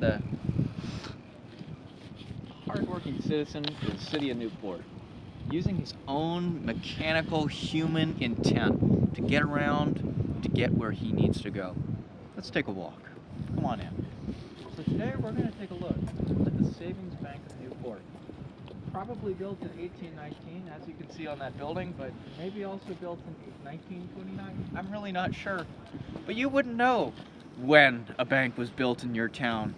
at the hardworking citizen of the city of Newport, using his own mechanical human intent to get around, to get where he needs to go. Let's take a walk. Come on in. So today we're going to take a look at the Savings Bank of Newport. Probably built in 1819, as you can see on that building, but maybe also built in 1929. I'm really not sure. But you wouldn't know when a bank was built in your town,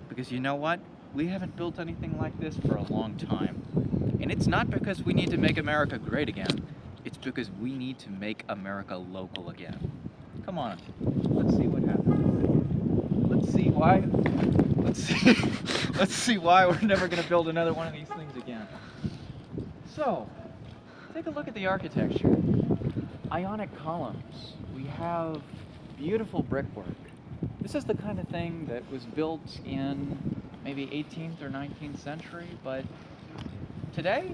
because you know what? We haven't built anything like this for a long time. And it's not because we need to make America great again. It's because we need to make America local again. Come on, let's see what happens. Let's see why. Let's see why we're never going to build another one of these things again. So, take a look at the architecture. Ionic columns. We have beautiful brickwork. This is the kind of thing that was built in maybe 18th or 19th century, but today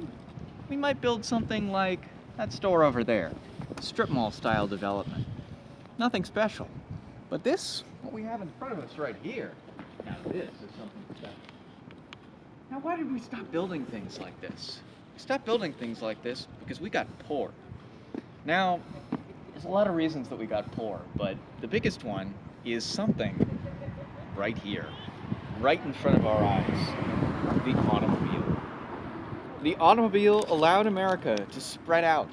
we might build something like that store over there. Strip mall style development. Nothing special. But this, what we have in front of us right here, now this is something special. Now why did we stop building things like this? We stopped building things like this because we got poor. Now, there's a lot of reasons that we got poor, but the biggest one is something right here, right in front of our eyes, the automobile. The automobile allowed America to spread out.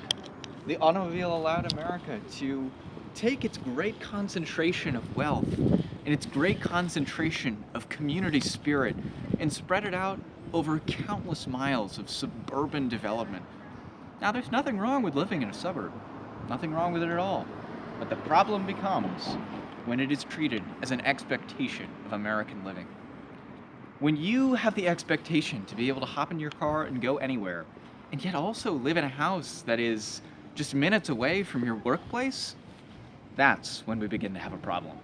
The automobile allowed America to take its great concentration of wealth and its great concentration of community spirit and spread it out over countless miles of suburban development. Now, there's nothing wrong with living in a suburb. Nothing wrong with it at all. But the problem becomes when it is treated as an expectation of American living. When you have the expectation to be able to hop in your car and go anywhere, and yet also live in a house that is just minutes away from your workplace, that's when we begin to have a problem.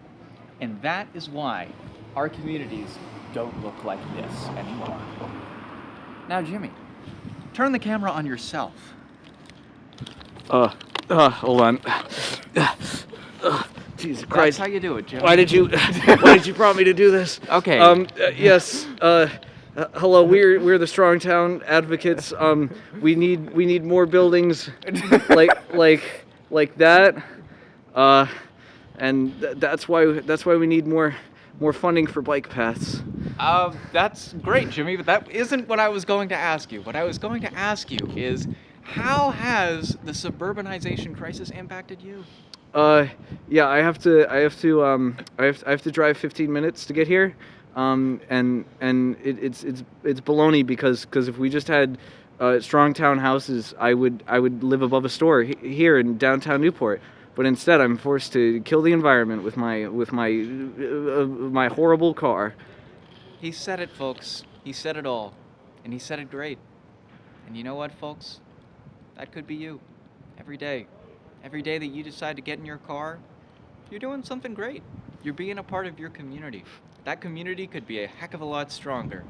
And that is why our communities don't look like this anymore. Now, Jimmy, turn the camera on yourself. Hold on. Jesus That's Christ. how you do it, Jimmy. Why did you prompt me to do this? Okay. Yes. Hello. We're the Strong Town advocates. We need more buildings like that. And that's why we need more funding for bike paths. That's great, Jimmy, but that isn't what I was going to ask you. What I was going to ask you is, how has the suburbanization crisis impacted you? Yeah, I have to drive 15 minutes to get here. And it's baloney because if we just had strong town houses, I would live above a store here in downtown Newport. But instead, I'm forced to kill the environment with my horrible car. He said it, folks. He said it all. And he said it great. And you know what, folks? That could be you. Every day. Every day that you decide to get in your car, you're doing something great. You're being a part of your community. That community could be a heck of a lot stronger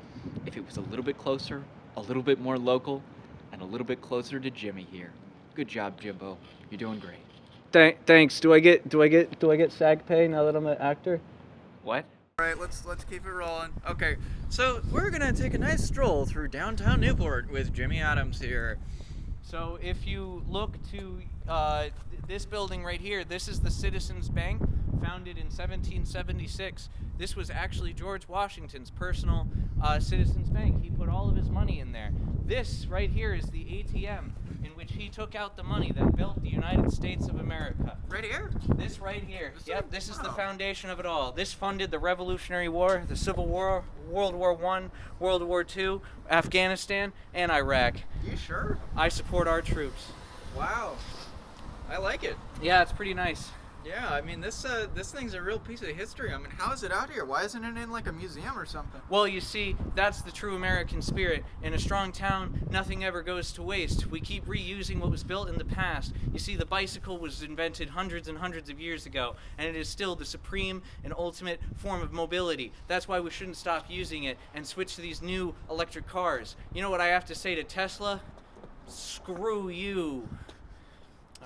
if it was a little bit closer, a little bit more local, and a little bit closer to Jimmy here. Good job, Jimbo. You're doing great. Thanks. Do I get SAG pay now that I'm an actor? What? All right, let's keep it rolling. Okay, so we're gonna take a nice stroll through downtown Newport with Jimmy Adams here. So if you look to this building right here, this is the Citizens Bank, founded in 1776. This was actually George Washington's personal Citizens Bank. He put all of his money in there. This right here is the ATM in which he took out the money that built the United States of America. Right here? This right here. Yep, this is the foundation of it all. This funded the Revolutionary War, the Civil War, World War I, World War II, Afghanistan, and Iraq. You sure? I support our troops. Wow. I like it. Yeah, it's pretty nice. Yeah, I mean, this thing's a real piece of history. I mean, how is it out here? Why isn't it in like a museum or something? Well, you see, that's the true American spirit. In a strong town, nothing ever goes to waste. We keep reusing what was built in the past. You see, the bicycle was invented hundreds and hundreds of years ago, and it is still the supreme and ultimate form of mobility. That's why we shouldn't stop using it and switch to these new electric cars. You know what I have to say to Tesla? Screw you.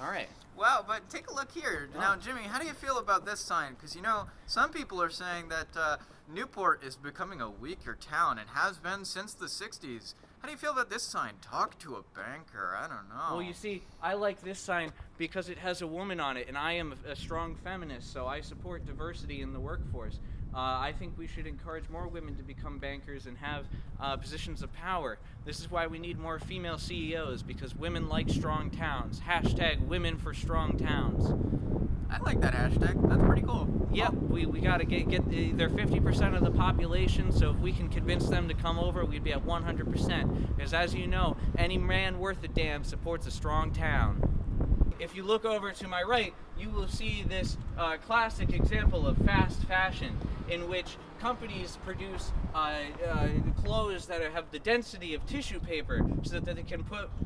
All right. Wow, but take a look here. Now, Jimmy, how do you feel about this sign? Because, you know, some people are saying that Newport is becoming a weaker town and has been since the 60s. How do you feel about this sign? Talk to a banker. I don't know. Well, you see, I like this sign because it has a woman on it, and I am a strong feminist, so I support diversity in the workforce. I think we should encourage more women to become bankers and have positions of power. This is why we need more female CEOs, because women like strong towns. Hashtag women for strong towns. I like that hashtag. That's pretty cool. Yep, we got to get they're 50% of the population, so if we can convince them to come over, we'd be at 100%. Because as you know, any man worth a damn supports a strong town. If you look over to my right, you will see this classic example of fast fashion, in which companies produce clothes that have the density of tissue paper so that they can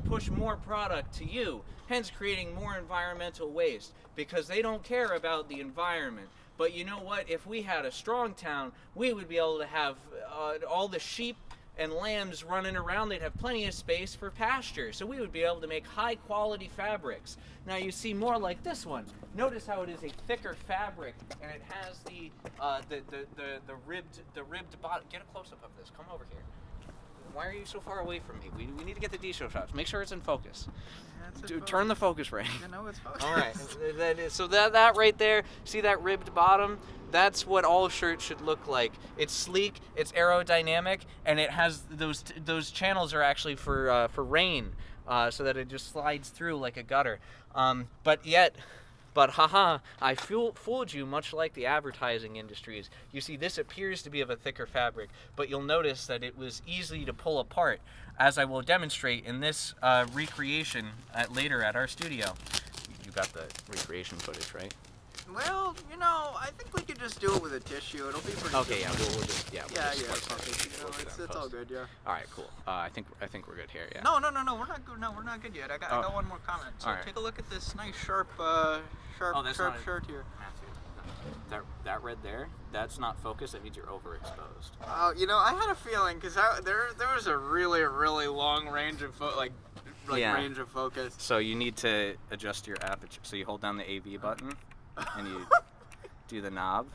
push more product to you, hence creating more environmental waste, because they don't care about the environment. But you know what? If we had a strong town, we would be able to have all the sheep and lambs running around. They'd have plenty of space for pasture, so we would be able to make high quality fabrics. Now you see more like this one. Notice how it is a thicker fabric, and it has the ribbed bottom. Get a close up of this. Come over here. Why are you so far away from me? We need to get the D-show shots. Make sure it's in focus. Turn the focus ring. You know it's focus. All right. So that right there, see that ribbed bottom? That's what all shirts should look like. It's sleek, it's aerodynamic, and it has those channels are actually for rain, so that it just slides through like a gutter. But haha, I fooled you, much like the advertising industries. You see, this appears to be of a thicker fabric, but you'll notice that it was easy to pull apart, as I will demonstrate in this recreation later at our studio. You got the recreation footage, right? Well, you know, I think we could just do it with a tissue. It'll be pretty. Okay, good. yeah, we'll just Perfect. You know, it's all good. Yeah. All right, cool. I think we're good here. Yeah. No, we're not good. No, we're not good yet. I got one more comment. So Alright. take a look at this nice sharp that's not shirt here. Matthew, that red there, that's not focused. That means you're overexposed. Oh, you know, I had a feeling because there was a really long range of range of focus. So you need to adjust your aperture. So you hold down the AV button, and you do the knob.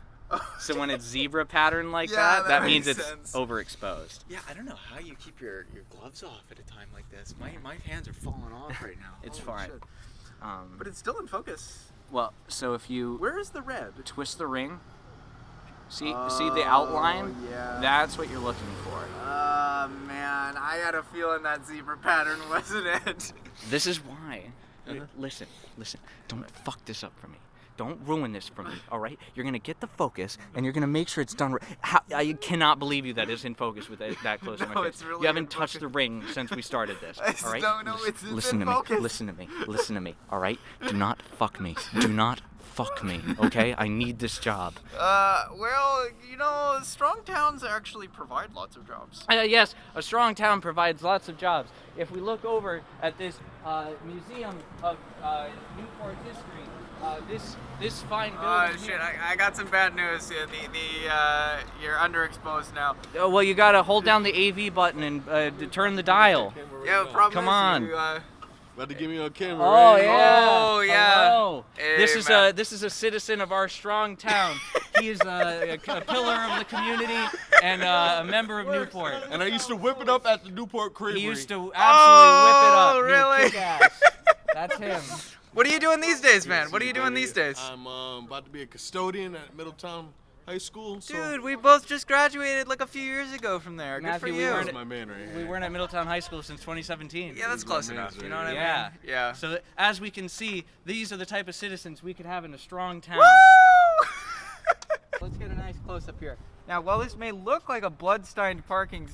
So when it's zebra pattern like that means it's overexposed. Yeah, I don't know how you keep your gloves off at a time like this. My hands are falling off right now. It's Holy fine. shit. But it's still in focus. Well, so if you Where is the red? twist the ring, see the outline? Yeah. That's what you're looking for. Man, I had a feeling that zebra pattern wasn't it. This is why. Listen. Don't fuck this up for me. Don't ruin this for me, all right? You're going to get the focus, and you're going to make sure it's done right. I cannot believe you that it's in focus with that close to my face. It's really you haven't in touched focus. the ring since we started this, all right? No, it's Listen in to focus. me. Listen to me, all right? Do not fuck me. Do not fuck me, okay? I need this job. Well, you know, strong towns actually provide lots of jobs. Yes, a strong town provides lots of jobs. If we look over at this museum of Newport history, this fine building. Oh shit! I got some bad news. You're underexposed now. Oh, well, you gotta hold down the AV button and turn the dial. Yeah, problem Come is on. you, About to give me on camera. Oh right? yeah. Oh, yeah. Hello. Hey, This is a citizen of our strong town. He is a pillar of the community and a member of Newport. And I used to whip it up at the Newport Creamery. He used to absolutely whip it up. Oh, You really? kick-ass. That's him. What are you doing these days, man? What are you doing these days? I'm about to be a custodian at Middletown High School. So Dude, we both just graduated like a few years ago from there. Good Matthew, for we you. weren't that's my man right here. We weren't at Middletown High School since 2017. Yeah, that's close enough. You know what I mean? Yeah. Yeah. So as we can see, these are the type of citizens we could have in a strong town. Woo! Let's get a nice close up here. Now, while this may look like a blood-stained parking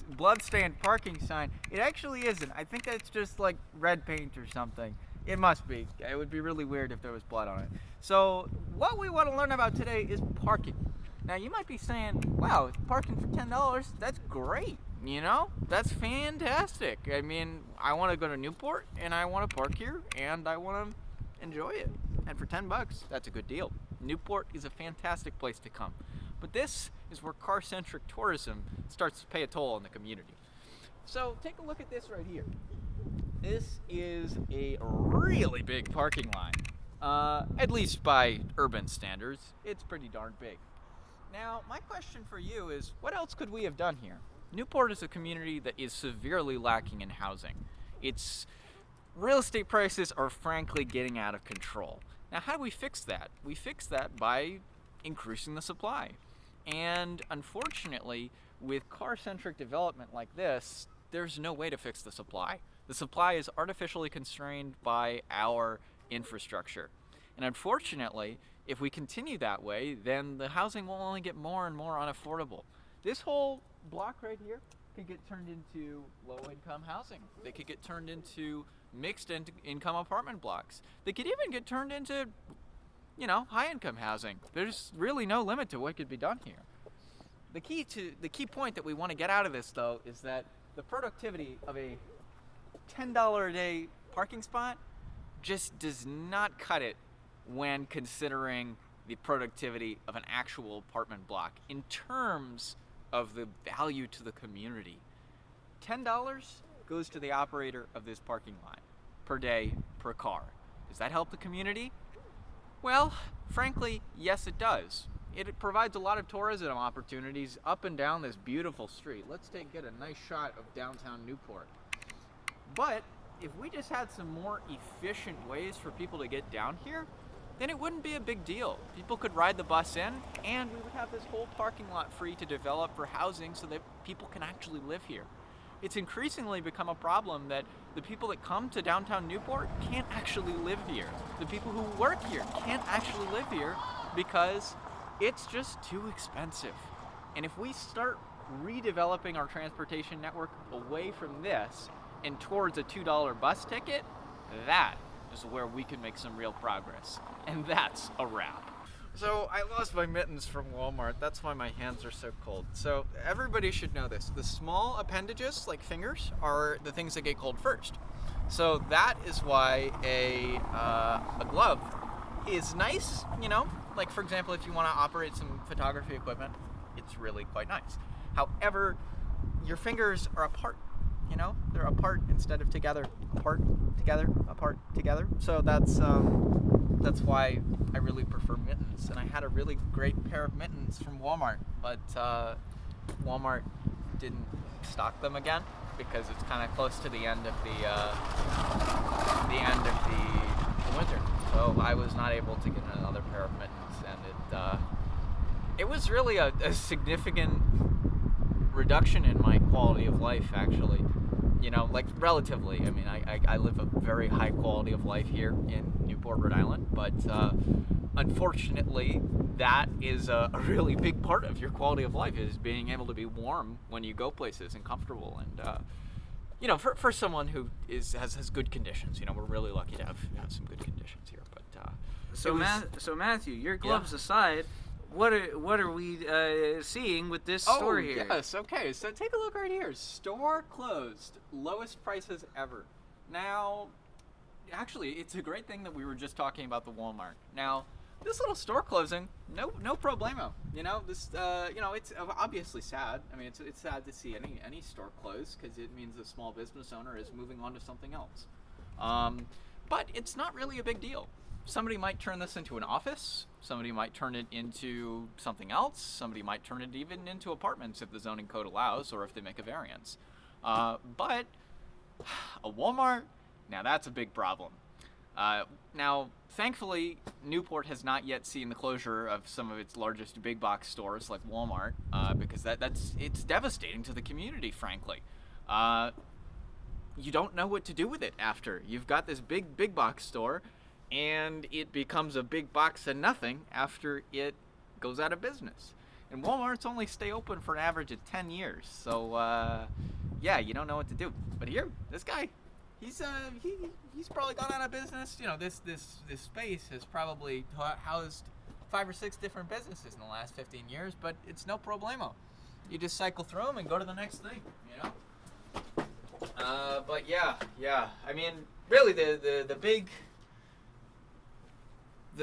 sign, it actually isn't. I think that's just like red paint or something. It must be. It would be really weird if there was blood on it. So, what we want to learn about today is parking. Now, you might be saying, wow, parking for $10, that's great. You know, that's fantastic. I mean, I want to go to Newport, and I want to park here, and I want to enjoy it. And for $10, that's a good deal. Newport is a fantastic place to come. But this is where car-centric tourism starts to pay a toll on the community. So take a look at this right here. This is a really big parking line. At least by urban standards, it's pretty darn big. Now, my question for you is, what else could we have done here? Newport is a community that is severely lacking in housing. Its real estate prices are frankly getting out of control. Now, how do we fix that? We fix that by increasing the supply. And unfortunately, with car-centric development like this, there's no way to fix the supply. The supply is artificially constrained by our infrastructure. And unfortunately, if we continue that way, then the housing will only get more and more unaffordable. This whole block right here could get turned into low-income housing. They could get turned into mixed income apartment blocks. They could even get turned into, high-income housing. There's really no limit to what could be done here. The key point that we want to get out of this, though, is that the productivity of a $10 a day parking spot just does not cut it when considering the productivity of an actual apartment block in terms of the value to the community. $10 goes to the operator of this parking lot per day per car. Does that help the community? Well, frankly, yes it does. It provides a lot of tourism opportunities up and down this beautiful street. Let's get a nice shot of downtown Newport. But if we just had some more efficient ways for people to get down here, then it wouldn't be a big deal. People could ride the bus in, and we would have this whole parking lot free to develop for housing so that people can actually live here. It's increasingly become a problem that the people that come to downtown Newport can't actually live here. The people who work here can't actually live here because it's just too expensive. And if we start redeveloping our transportation network away from this and towards a $2 bus ticket, that is where we can make some real progress. And that's a wrap. So I lost my mittens from Walmart. That's why my hands are so cold. So everybody should know this. The small appendages, like fingers, are the things that get cold first. So that is why a glove is nice, like for example, if you want to operate some photography equipment, it's really quite nice. However, your fingers are apart. They're apart instead of together. Apart, together, apart, together. So that's why I really prefer mittens. And I had a really great pair of mittens from Walmart, but Walmart didn't stock them again because it's kind of close to the end of the winter. So I was not able to get another pair of mittens, and it was really a significant reduction in my quality of life, actually. Like relatively. I mean, I live a very high quality of life here in Newport, Rhode Island, but unfortunately, that is a really big part of your quality of life, is being able to be warm when you go places and comfortable. And for someone who has good conditions, we're really lucky to have some good conditions here. But So Matthew, your gloves aside, what are we seeing with this store here? Yes, okay. So take a look right here. Store closed. Lowest prices ever. Now, actually, it's a great thing that we were just talking about the Walmart. Now, this little store closing, no problemo. This it's obviously sad. I mean, it's sad to see any store close because it means a small business owner is moving on to something else. But it's not really a big deal. Somebody might turn this into an office. Somebody might turn it into something else. Somebody might turn it even into apartments if the zoning code allows, or if they make a variance. But a Walmart, now that's a big problem. Now, thankfully, Newport has not yet seen the closure of some of its largest big box stores like Walmart, because it's devastating to the community, frankly. You don't know what to do with it after. You've got this big box store, and it becomes a big box of nothing after it goes out of business. And Walmart's only stay open for an average of 10 years. So, you don't know what to do. But here, this guy, he's probably gone out of business. This space has probably housed 5 or 6 different businesses in the last 15 years, but it's no problemo. You just cycle through them and go to the next thing, But yeah. I mean, really, the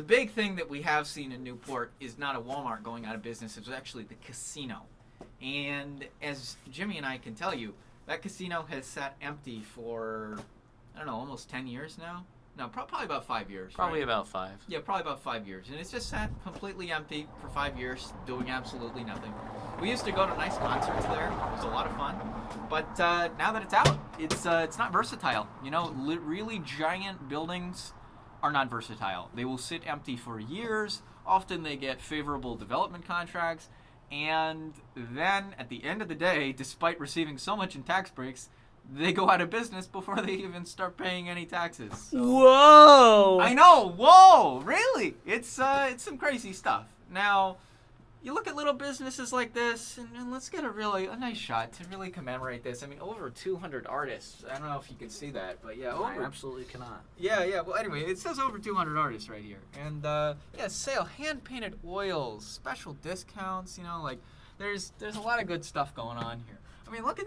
big thing that we have seen in Newport is not a Walmart going out of business. It's actually the casino. And as Jimmy and I can tell you, that casino has sat empty for, almost 10 years now. No, probably about 5 years. Probably right? about 5. Yeah, probably about 5 years. And it's just sat completely empty for 5 years, doing absolutely nothing. We used to go to nice concerts there. It was a lot of fun. But now that it's out, it's not versatile. You know, really giant buildings are not versatile. They will sit empty for years. Often they get favorable development contracts. And then at the end of the day, despite receiving so much in tax breaks, they go out of business before they even start paying any taxes. So. Whoa! I know. Whoa, really? It's some crazy stuff. Now, you look at little businesses like this, and let's get a nice shot to really commemorate this. I mean, over 200 artists. I don't know if you can see that, but yeah, I absolutely cannot. Yeah. Well, anyway, it says over 200 artists right here, and sale, hand-painted oils, special discounts. You know, like there's a lot of good stuff going on here. I mean, look at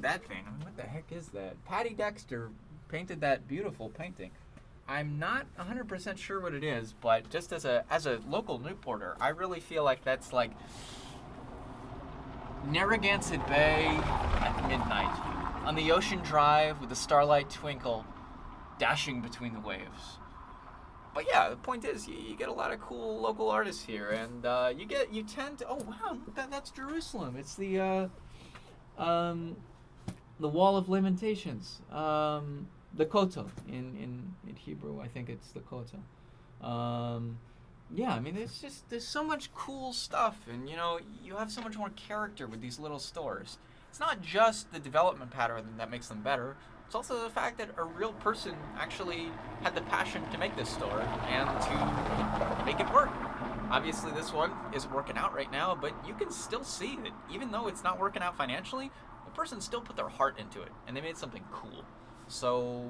that thing. I mean, what the heck is that? Patty Dexter painted that beautiful painting. I'm not 100% sure what it is, but just as a local Newporter, I really feel like that's like Narragansett Bay at midnight, on the ocean drive with the starlight twinkle dashing between the waves. But yeah, the point is, you get a lot of cool local artists here, and you tend to, oh wow, that's Jerusalem. It's the Wall of Lamentations, the Kotel in Hebrew. I think it's the Kotel. Yeah, I mean, there's so much cool stuff, and you know, you have so much more character with these little stores. It's not just the development pattern that makes them better. It's also the fact that a real person actually had the passion to make this store and to make it work. Obviously, this one isn't working out right now, but you can still see that even though it's not working out financially, the person still put their heart into it, and they made something cool. So,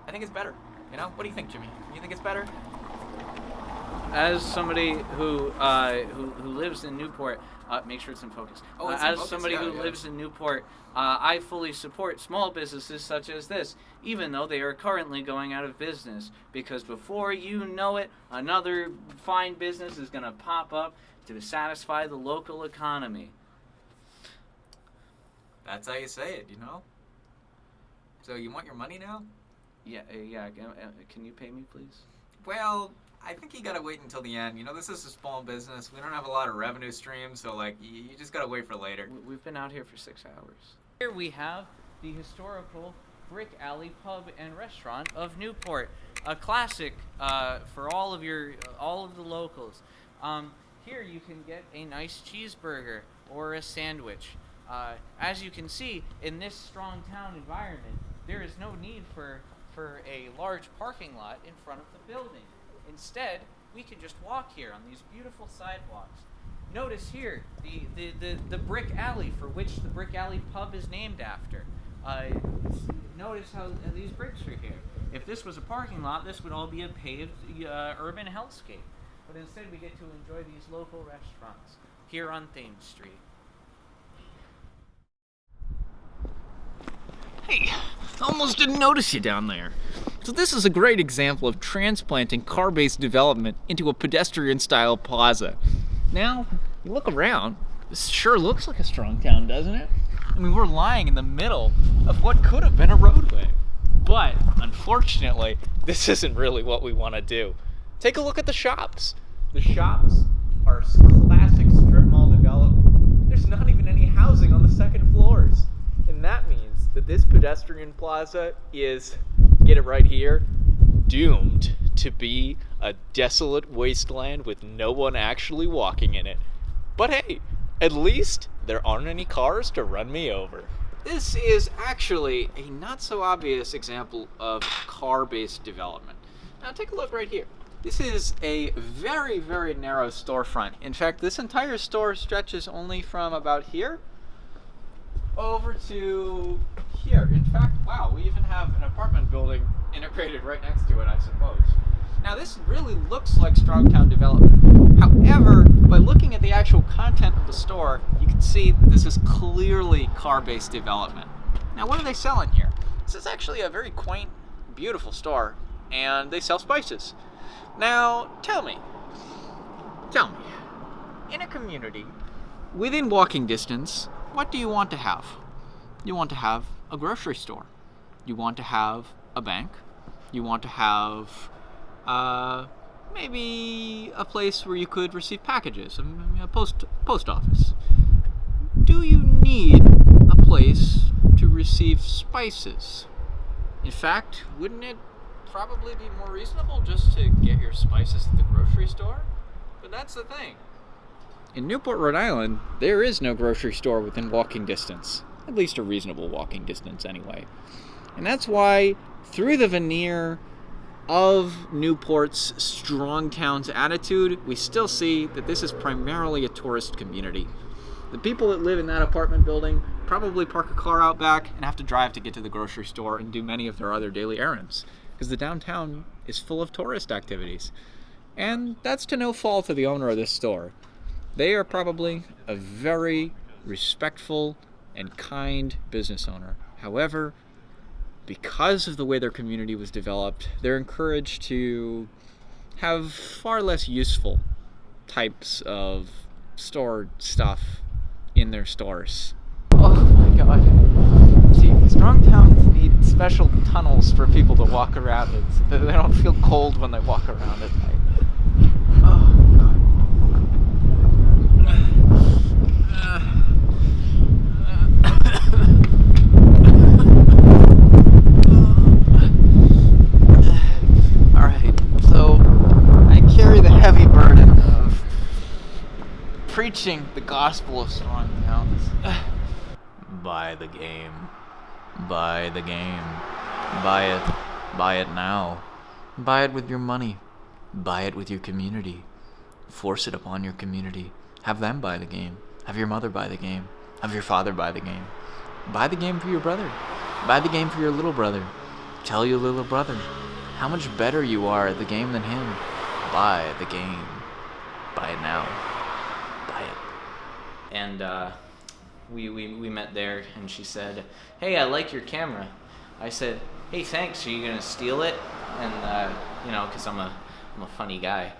I think it's better. You know, what do you think, Jimmy? You think it's better? As somebody who lives in Newport, make sure it's in focus. Oh, it's in as focus? somebody who Yeah. lives in Newport, I fully support small businesses such as this, even though they are currently going out of business. Because before you know it, another fine business is going to pop up to satisfy the local economy. That's how you say it, you know? So, you want your money now? Yeah. Can you pay me, please? Well, I think you gotta wait until the end. You know, this is a small business. We don't have a lot of revenue streams, so like, you just gotta wait for later. We've been out here for 6 hours. Here we have the historical Brick Alley Pub and Restaurant of Newport, a classic for all of the locals. Here you can get a nice cheeseburger or a sandwich. As you can see, in this strong town environment, there is no need for a large parking lot in front of the building. Instead, we can just walk here on these beautiful sidewalks. Notice here the brick alley for which the Brick Alley Pub is named after. Notice how these bricks are here. If this was a parking lot, this would all be a paved urban hellscape. But instead, we get to enjoy these local restaurants here on Thames Street. Hey, almost didn't notice you down there. So this is a great example of transplanting car-based development into a pedestrian-style plaza. Now, you look around, this sure looks like a strong town, doesn't it? I mean, we're lying in the middle of what could have been a roadway. But, unfortunately, this isn't really what we want to do. Take a look at the shops. The shops are classic strip mall development. There's not even any housing on the second floors. And that means that this pedestrian plaza is, get it right here, doomed to be a desolate wasteland with no one actually walking in it. But hey, at least there aren't any cars to run me over. This is actually a not so obvious example of car-based development. Now take a look right here. This is a very, very narrow storefront. In fact, this entire store stretches only from about here over to here. In fact, wow, we even have an apartment building integrated right next to it, I suppose. Now, this really looks like Strongtown development. However, by looking at the actual content of the store, you can see that this is clearly car-based development. Now, what are they selling here? This is actually a very quaint, beautiful store, and they sell spices. Now, tell me, in a community within walking distance, what do you want to have? You want to have a grocery store. You want to have a bank. You want to have maybe a place where you could receive packages, a post office. Do you need a place to receive spices? In fact, wouldn't it probably be more reasonable just to get your spices at the grocery store? But that's the thing. In Newport, Rhode Island, there is no grocery store within walking distance. At least a reasonable walking distance, anyway. And that's why, through the veneer of Newport's strong towns attitude, we still see that this is primarily a tourist community. The people that live in that apartment building probably park a car out back and have to drive to get to the grocery store and do many of their other daily errands, because the downtown is full of tourist activities. And that's to no fault of the owner of this store. They are probably a very respectful and kind business owner. However, because of the way their community was developed, they're encouraged to have far less useful types of stored stuff in their stores. Oh my god. See, strong towns need special tunnels for people to walk around in so that they don't feel cold when they walk around at night. Oh god. Alright, so I carry the heavy burden of preaching the gospel of strong towns. Buy the game. Buy the game. Buy it. Buy it now. Buy it with your money. Buy it with your community. Force it upon your community. Have them buy the game. Have your mother buy the game. Have your father buy the game. Buy the game for your brother. Buy the game for your little brother. Tell your little brother how much better you are at the game than him. Buy the game. Buy it now. Buy it. And we met there, and she said, "Hey, I like your camera." I said, "Hey, thanks. Are you gonna steal it?" And because I'm a funny guy.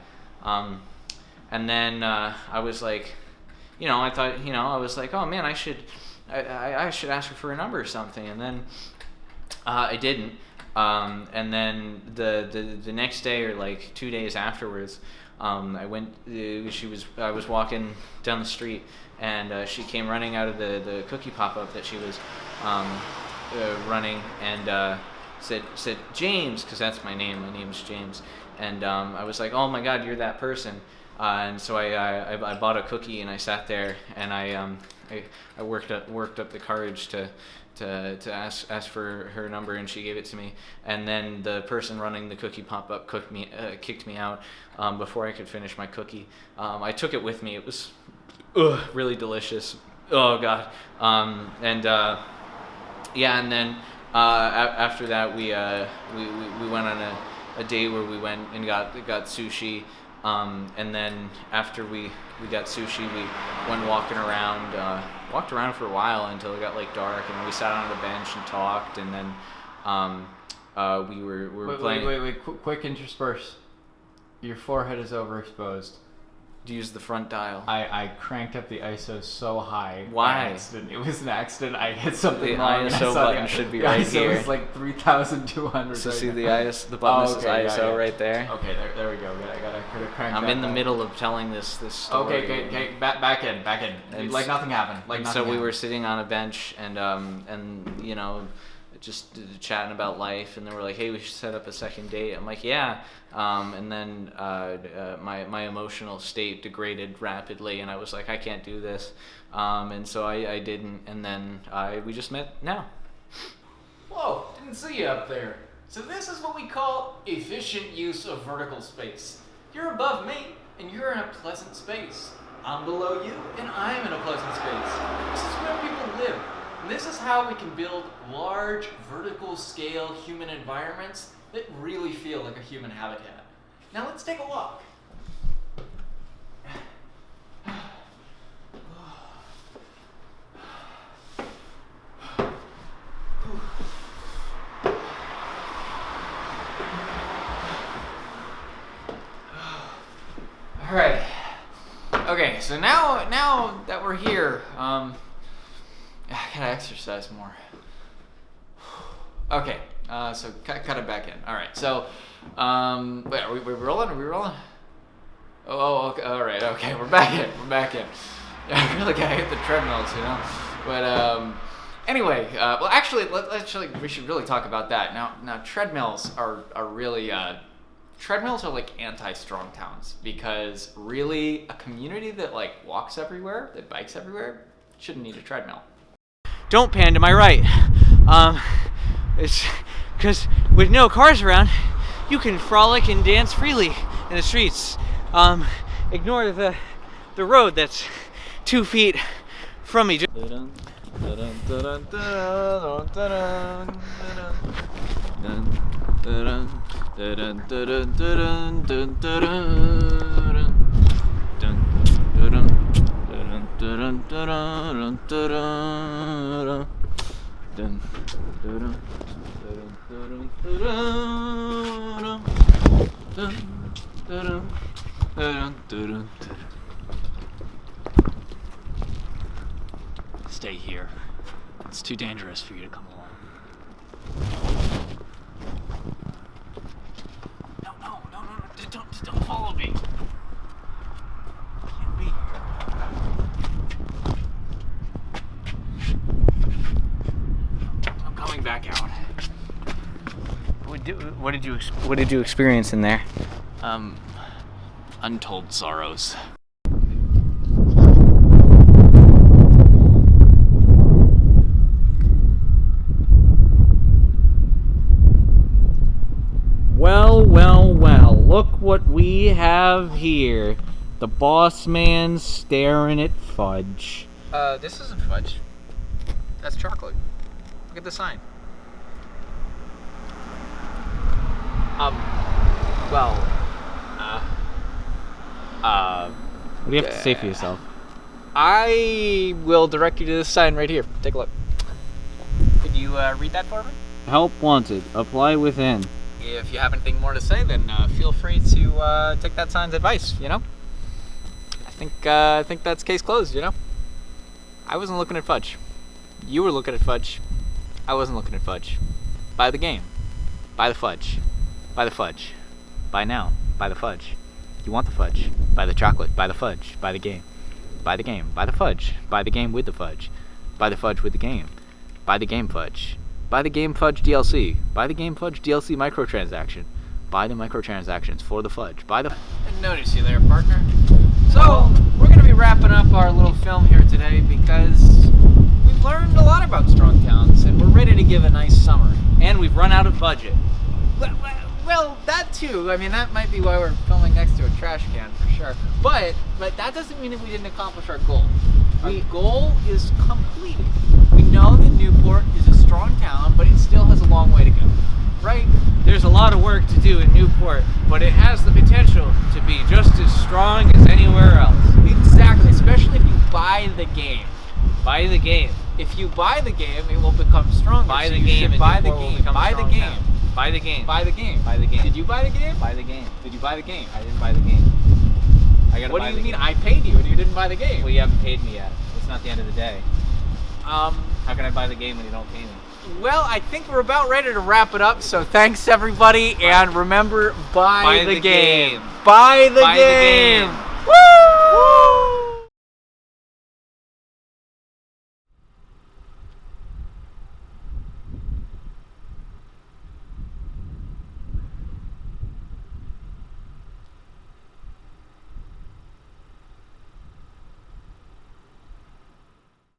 And then I was like, I was like, oh man, I should ask her for a number or something. And then I didn't. And then the next day, or like 2 days afterwards, I was walking down the street, and she came running out of the cookie pop-up that she was running, and said James, because that's my name. My name's James. And I was like, oh my God, you're that person. And so I bought a cookie, and I sat there, and I worked up the courage to ask for her number, and she gave it to me. And then the person running the cookie pop-up kicked me out before I could finish my cookie. I took it with me. It was really delicious. Oh God. And then after that we went on a day where we went and got sushi. And then after we got sushi, we went walked around for a while until it got like dark, and we sat on a bench and talked, and then we were playing. Wait, quick intersperse. Your forehead is overexposed. Use the front dial. I cranked up the ISO so high. Why? By accident. It was an accident. I hit something The wrong. ISO button should be right ISO here. It was like 3,200. So right see now. the button says ISO yeah. right there. Okay, there we go. I gotta crank. I'm that in the down. middle of telling this story. Okay. Back in. And Like nothing happened. And so we were sitting on a bench, and just chatting about life, and they were like, hey, we should set up a second date. I'm like, yeah. And then my emotional state degraded rapidly, and I was like, I can't do this. And so I didn't, and then we just met now. Whoa, didn't see you up there. So this is what we call efficient use of vertical space. You're above me, and you're in a pleasant space. I'm below you, and I'm in a pleasant space. This is where people live. And this is how we can build large, vertical scale human environments that really feel like a human habitat. Now let's take a walk. All right. Okay, so now that we're here, I gotta exercise more. Okay, So cut it back in. All right. So, wait, are we rolling? Are we rolling? Oh, okay. All right. Okay, we're back in. We're back in. Yeah, I really gotta hit the treadmills, you know. But anyway, well, actually, we should really talk about that. Now, treadmills are really treadmills are like anti-strong towns, because really a community that like walks everywhere, that bikes everywhere, shouldn't need a treadmill. Don't pan to my right. It's because with no cars around, you can frolic and dance freely in the streets. Ignore the road that's 2 feet from me. Stay here. It's too dangerous for you to come along. No, don't follow me. Can't be here. I'm coming back out. What did you experience in there? Untold sorrows. Well, look what we have here. The boss man staring at fudge. This isn't fudge. That's chocolate. Look at the sign. What do you have to say for yourself? I will direct you to this sign right here. Take a look. Could you read that for me? Help wanted. Apply within. If you have anything more to say, then feel free to take that sign's advice, you know? I think that's case closed, you know? I wasn't looking at fudge. You were looking at fudge. I wasn't looking at fudge. Buy the game. Buy the fudge. Buy the fudge. Buy now. Buy the fudge. You want the fudge. Buy the chocolate. Buy the fudge. Buy the game. Buy the game. Buy the fudge. Buy the game with the fudge. Buy the fudge with the game. Buy the game fudge. Buy the game fudge DLC. Buy the game fudge DLC microtransaction. Buy the microtransactions for the fudge. Buy the... I notice you there, partner. So, we're going to be wrapping up our little film here today because we've learned a lot about strong towns and we're ready to give a nice summary. And we've run out of budget. Well, that too. I mean, that might be why we're filming next to a trash can for sure. But that doesn't mean that we didn't accomplish our goal. Our goal is completed. We know that Newport is a strong town, but it still has a long way to go. Right? There's a lot of work to do in Newport, but it has the potential to be just as strong as anywhere else. Exactly, especially if you buy the game. Buy the game. If you buy the game, it will become stronger. Buy so the you game. should buy the game. Buy the game. Buy the game. Buy the game. Buy the game. Did you buy the game? Buy the game. Did you buy the game? I didn't buy the game. I gotta What buy do the you mean game. I paid you and you didn't buy the game? Well, you haven't paid me yet. It's not the end of the day. How can I buy the game when you don't pay me? Well, I think we're about ready to wrap it up, so thanks everybody, and remember, buy the game. Buy the game.